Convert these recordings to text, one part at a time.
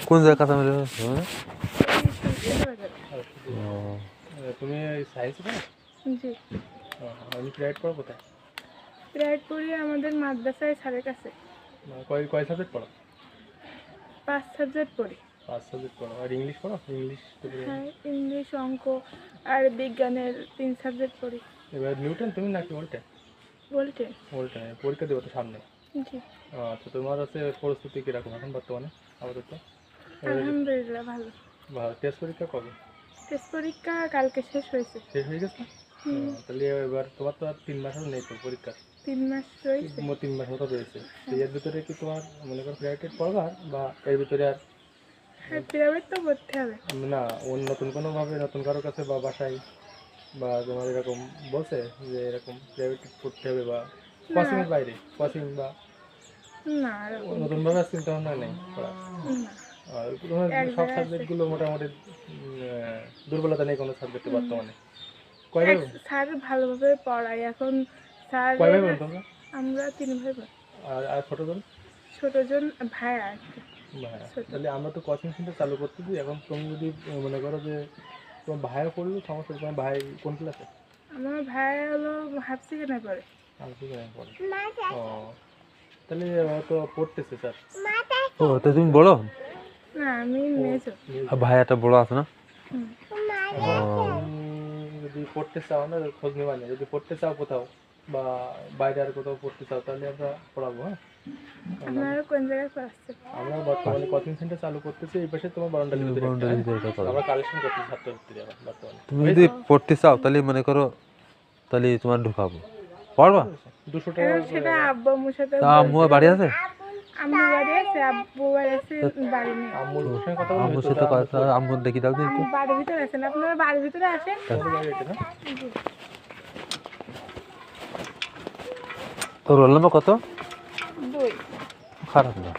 কোন জায়গায় কাঁচা মিলে তুমি সায়েন্স পড়ো? জি। আমি প্রাইভেট পড়ো কোথায়? প্রাইভেট পড়ি আমাদের মাদ্রাসায় স্যারের কাছে। কয় কয় সাবজেক্ট পড়ো? 5 সাবজেক্ট পড়ি। 5 সাবজেক্ট পড়ো। আর ইংলিশ পড়ো? ইংলিশ তো হ্যাঁ, ইংলিশ, অঙ্ক আর বিজ্ঞানের 3 সাবজেক্ট পড়ি। এবার নিউটন তুমি নাকি ওল্টে? বলতে ওল্টে পরীক্ষা দেবো তো সামনে। জি। আচ্ছা, তোমার হচ্ছে পরিস্থিতি কীরকম এখন বর্তমানে আপাতত? আলহামদুলিল্লাহ ভালো। ভালো। টেস্ট পরীক্ষা কবে? টেস্ট পরীক্ষা কালকে শেষ হয়েছে। শেষ হয়ে গেছে? তাহলে এবার তোমার তো আর 3 মাসও নেই তো পরীক্ষা? 3 মাস রয়েছে। 3 মাস মতো রয়েছে। তো এর ভিতরে কি তোমার মনে করো প্রাইভেট পড়বা, বা এর ভিতরে আর হ্যাঁ, প্রাইভেট তো পড়তে হবে। না অন্য নতুন কোনোভাবে নতুন কারো কাছে বা বাসায় বা তোমার এরকম বলছে যে এরকম প্রাইভেট পড়তে হবে বা কোচিংয়ের বাইরে কোচিং বা না, এরকম নতুনভাবে আর চিন্তা ভাবনা নেই পড়ার? না। আর তোমার সব সাবজেক্টগুলো মোটামুটি দুর্বলতা নেই কোনো সাবজেক্টে বর্তমানে? কয় ভাই বোন? স্যার ভালোভাবে পড়ায় এখন। স্যার কয় ভাই বোন তোমরা? আমরা 3 ভাই বোন। আর ছোটজন? ছোটজন ভাইয়া আর কি। ভাইয়া। তাহলে আমরা তো কোচিং সেন্টার চালু করতেছি। এখন তুমি যদি মনে করো যে তোমার ভাইয়া পড়লো সমস্যা, তোমার ভাই কোন ক্লাসে? আমার ভাই হলো হাফ সেকেন্ডে পড়ে। পড়ে। ও, তাহলে ও তো পড়তেছে স্যার। ও তো তুমি বড়? না, আমি মেজো। ভাই একটা বড় আছে না? যদি পড়তে চাও না খোঁজ নেওয়া নেই, যদি পড়তে চাও কোথাও বা বাইরে আর কোথাও পড়তে চাও তাহলে আমরা পড়াবো। হ্যাঁ, আপনারা কোন জায়গায় পড়াচ্ছেন? আমরা বর্তমানে কোচিং সেন্টার চালু করতেছি এই পাশে তোমার বারান্দার ভিতরে। আমরা কালেকশন করতেছি ছাত্রছাত্রী এখন বর্তমানে। তুমি যদি পড়তে চাও তাহলে মনে করো তাহলে তোমার ঢুকাবো, পারবা? 200 টাকা সেটা আব্বু আম্মুর সাথে তা আম্মু বাড়ি আছে? আম্মু বাড়ি আছে, আব্বু বাড়ি আছে, বাড়ি নেই। আম্মুর সঙ্গে কথা বলবো? আম্মুর সাথে কথা, আম্মুর দেখি দাও দিন। আম্মু বাড়ির ভিতরে আছেন, আপনারা বাড়ির ভিতরে আসেন। তোর রোল নাম্বার কত? 2। খারাপ না।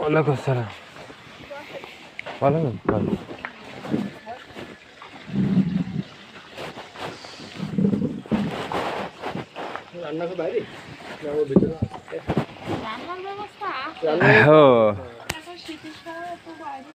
ওয়ালাইকুম আসসালাম। ওয়ালাইকুম আসসালাম। রান্না তো বাইরে না, ও ভিতরে আছে। রান্নার ব্যবস্থা ও